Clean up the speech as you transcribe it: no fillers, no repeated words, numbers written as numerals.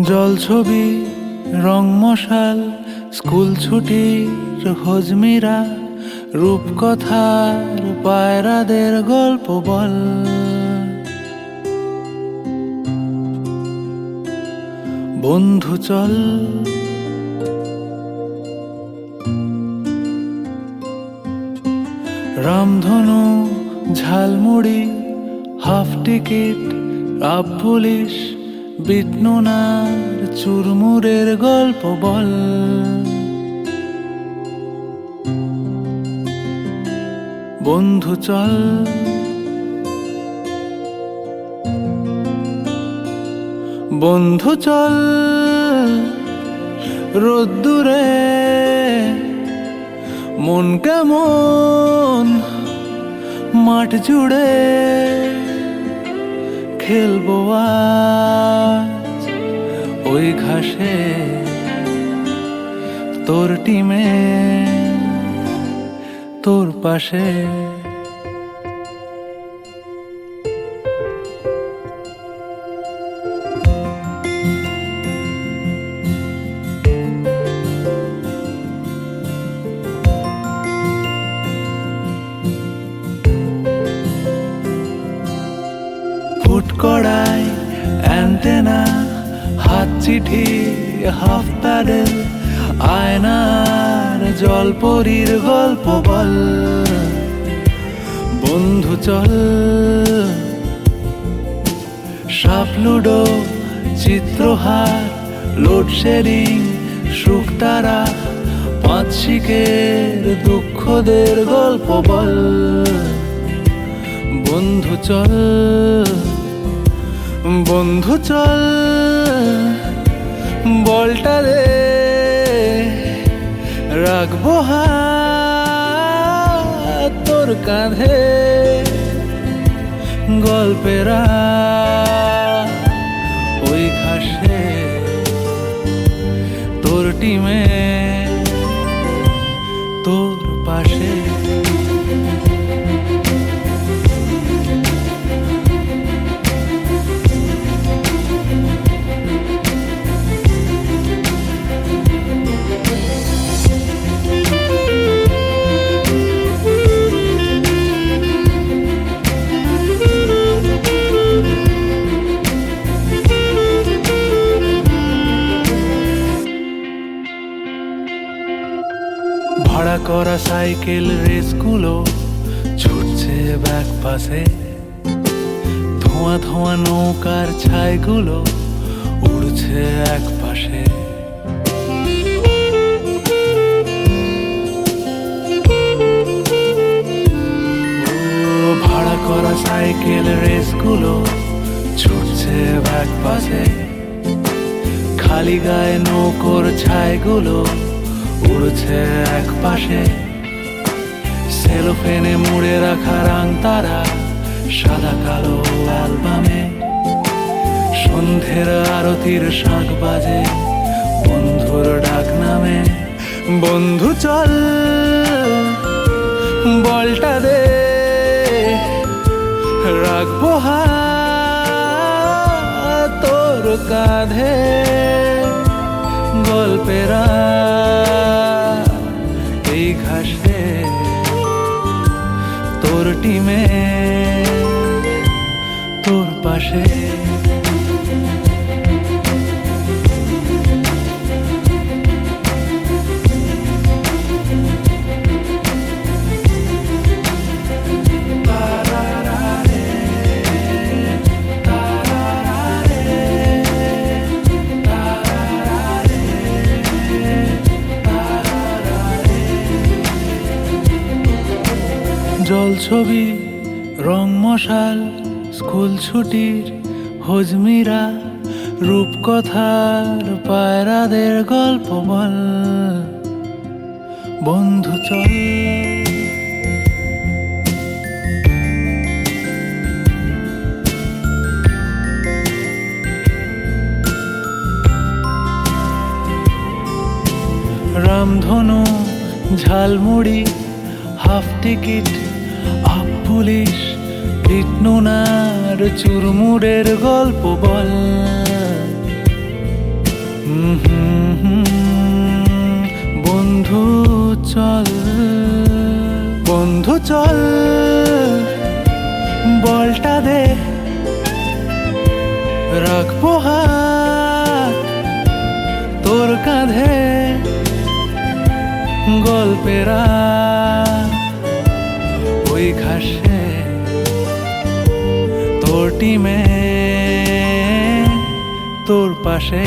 জল ছবি রং মশাল স্কুল ছুটির হজমিরা রূপকথার পায়রাদের গল্প বল। বন্ধু চল রামধনু ঝালমুড়ি হাফ টিকিট আপ পুলিশ বিটনুনার চুরমুরের গল্প বল। বন্ধু চল বন্ধু চল রোদ্দুরে মন কেমন মাঠ জুড়ে খেলবো আজ ওই ঘাসে তোর টিমে তোর পাশে। ফুটকড়াই অ্যান্টেনা হাত চিঠি হাফ প্যাডেল আয়নার জলপরীর গল্প বল। বন্ধু চল সাপ লুডো চিত্রহার লোডশেডিং শুকতারা পাঁচ শিকের দুঃখদের গল্প বল। বন্ধু চল বন্ধু চল বলটা রে রাখবো হাত তোর কাঁধে গল্পেরা ওই ঘাসে তোর টিমে তোর পাশে। ভাড়া করা সাইকেল রেসগুলো ছুটছে ব্যাক পাশে, ধোঁয়া ধোঁয়া নৌকার ছাইগুলো উড়ছে এক পাশে। ভাড়া করা সাইকেল রেসগুলো ছুটছে ব্যাক পাশে, খালি গায়ে নৌকোর ছাইগুলো উড়ছে এক পাশে। সেলোফেনে মুড়ে রাখা রাং তারা সাদা কালো অ্যালবামে, সন্ধ্যের আরতির শাঁখ বাজে বন্ধুর ডাক নামে। বন্ধু চল বলটা দে রাখবো হাত তোর কাঁধে গল্পেরা এই ঘাসে তোর টিমে তোর পাশে। জল ছবি রং মশাল স্কুল ছুটির হজমিরা রূপকথার পায়রাদের গল্প বল। বন্ধু চল। রামধনু, ঝালমুড়ি, হাফ টিকিট, আপ পুলিশ, পিটনুনার চুরমুরের গল্প বল। বন্ধু চল, বন্ধু চল, বলটা দে, রাখবো হাত তোর কাঁধে, গল্পেরা ওই ঘাসে, তোর টিমে তোর পাশে।